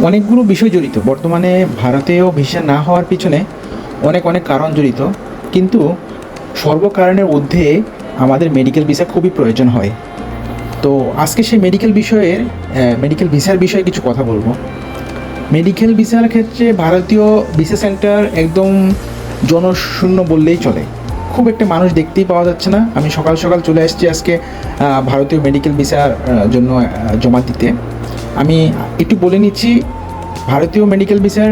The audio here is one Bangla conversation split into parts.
অনেকগুলো বিষয় জড়িত। বর্তমানে ভারতেও ভিসা না হওয়ার পিছনে অনেক অনেক কারণ জড়িত, কিন্তু সর্বকারণের ঊর্ধ্বে আমাদের মেডিকেল ভিসা খুবই প্রয়োজন হয়। তো আজকে সেই মেডিকেল ভিসার বিষয়ে কিছু কথা বলবো। মেডিকেল ভিসার ক্ষেত্রে ভারতীয় ভিসা সেন্টার একদম জনশূন্য বললেই চলে। খুব একটা মানুষ দেখতেই পাওয়া যাচ্ছে না। আমি সকাল সকাল চলে আসছি আজকে ভারতীয় মেডিকেল ভিসার জন্য জমা দিতে। আমি একটু বলে নিচ্ছি, ভারতীয় মেডিকেল ভিসার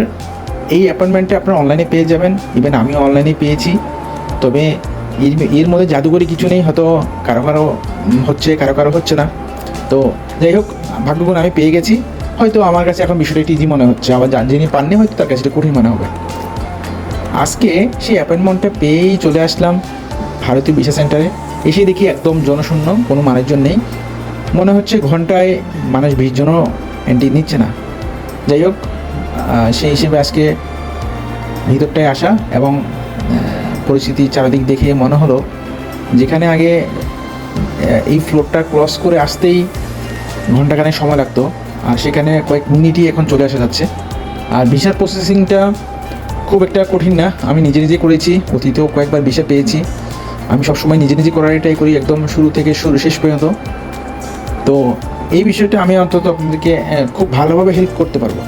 এই অ্যাপয়েন্টমেন্টটা আপনারা অনলাইনে পেয়ে যাবেন। ইভেন আমিও অনলাইনে পেয়েছি। তবে এর মধ্যে জাদুকরি কিছু নেই, হয়তো কারো কারো হচ্ছে, কারো কারো হচ্ছে না। তো যাই হোক, ভাগ্যগুণ আমি পেয়ে গেছি। হয়তো আমার কাছে এখন বিষয়টা একটু ইজি মনে হচ্ছে, আবার যিনি পাননি হয়তো তার কাছে এটা কঠিন মনে হবে। আজকে সেই অ্যাপয়েন্টমেন্টটা পেয়েই চলে আসলাম ভারতীয় ভিসা সেন্টারে। এসে দেখি একদম জনশূন্য, কোনো মানুষজন নেই। মনে হচ্ছে ঘন্টায় মানুষ 20 জনও এন্ট্রি নিচ্ছে না। যাই হোক, সেই হিসেবে আজকে ভিতরটায় আসা এবং পরিস্থিতি চারিদিক দেখে মনে হলো যেখানে আগে এই ফ্লোরটা ক্রস করে আসতেই ঘন্টাখানেক সময় লাগতো, আর সেখানে কয়েক মিনিটই এখন চলে আসা যাচ্ছে। আর ভিসার প্রসেসিংটা খুব একটা কঠিন না। আমি নিজে নিজে করেছি, অতীতেও কয়েকবার ভিসা পেয়েছি। আমি সবসময় নিজে নিজে করার এটাই করি, একদম শুরু থেকে শেষ পর্যন্ত। তো এই বিষয়টা আমি অন্তত আপনাদেরকে খুব ভালোভাবে হেল্প করতে পারবো।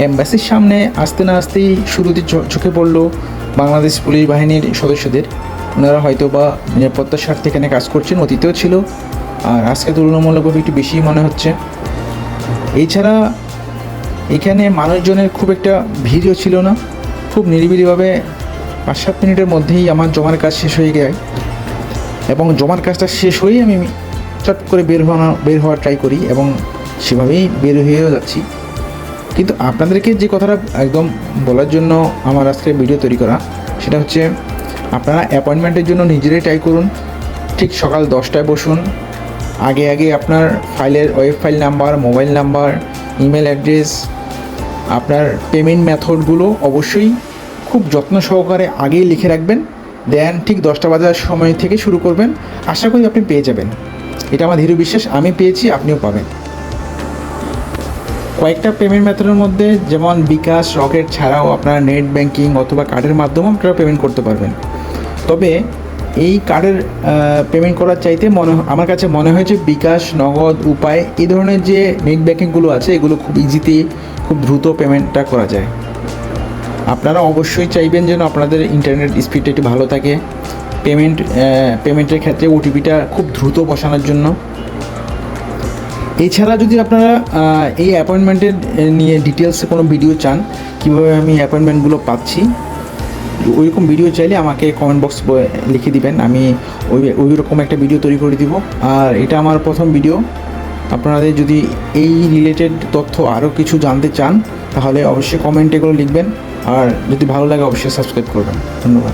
এম্বাসির সামনে আসতে না আসতেই শুরুতে চোখে পড়লো বাংলাদেশ পুলিশ বাহিনীর সদস্যদের। ওনারা হয়তো বা নিরাপত্তার স্বার্থে এখানে কাজ করছেন, অতীতেও ছিল, আর আজকে তুলনামূলকভাবে একটু বেশি মনে হচ্ছে। এছাড়া এখানে মানুষজনের খুব একটা ভিড়ও ছিল না। খুব নিরিবিলিভাবে 5-7 মিনিটের মধ্যেই আমার জমার কাজ শেষ হয়ে যায়, এবং জমার কাজটা শেষ হয়েই আমি চট করে বের হওয়ার ট্রাই করি, এবং সেভাবেই বের হয়েও যাচ্ছি। কিন্তু আপনাদেরকে যে কথাটা একদম বলার জন্য আমার আজকে ভিডিও তৈরি করা, সেটা হচ্ছে আপনারা অ্যাপয়েন্টমেন্টের জন্য নিজেরাই ট্রাই করুন। ঠিক সকাল 10টায় বসুন। আগে আপনার web file number, mobile number, email address, আপনার পেমেন্ট মেথডগুলো অবশ্যই খুব যত্ন সহকারে আগেই লিখে রাখবেন। দেন ঠিক 10টা বাজার সময় থেকে শুরু করবেন। আশা করি আপনি পেয়ে যাবেন। এটা আমার দৃঢ় বিশ্বাস, আমি পেয়েছি, আপনিও পাবেন। কয়েকটা পেমেন্ট মেথডের মধ্যে, যেমন বিকাশ, রকেট ছাড়াও আপনারা নেট ব্যাঙ্কিং অথবা কার্ডের মাধ্যমেও আপনারা পেমেন্ট করতে পারবেন। তবে এই কার্ডের পেমেন্ট করার চাইতে আমার কাছে মনে হয়েছে বিকাশ, নগদ, উপায়, এই ধরনের যে নেট ব্যাঙ্কিংগুলো আছে, এগুলো খুব ইজিতে, খুব দ্রুত পেমেন্টটা করা যায়। আপনারা অবশ্যই চাইবেন যেন আপনাদের ইন্টারনেট স্পিডটা একটু ভালো থাকে। পেমেন্টের ক্ষেত্রে ওটিপিটা খুব দ্রুত বসানোর জন্য। এছাড়া যদি আপনারা এই অ্যাপয়েন্টমেন্টের নিয়ে ডিটেলসে কোনো ভিডিও চান, কীভাবে আমি অ্যাপয়েন্টমেন্টগুলো পাচ্ছি, ওইরকম ভিডিও চাইলে আমাকে কমেন্ট বক্স লিখে দিবেন। আমি ওই রকম একটা ভিডিও তৈরি করে দিব। আর এটা আমার প্রথম ভিডিও। আপনাদের যদি এই রিলেটেড তথ্য আরও কিছু জানতে চান, তাহলে অবশ্যই কমেন্টে এগুলো লিখবেন। আর যদি ভালো লাগে অবশ্যই সাবস্ক্রাইব করবেন। ধন্যবাদ।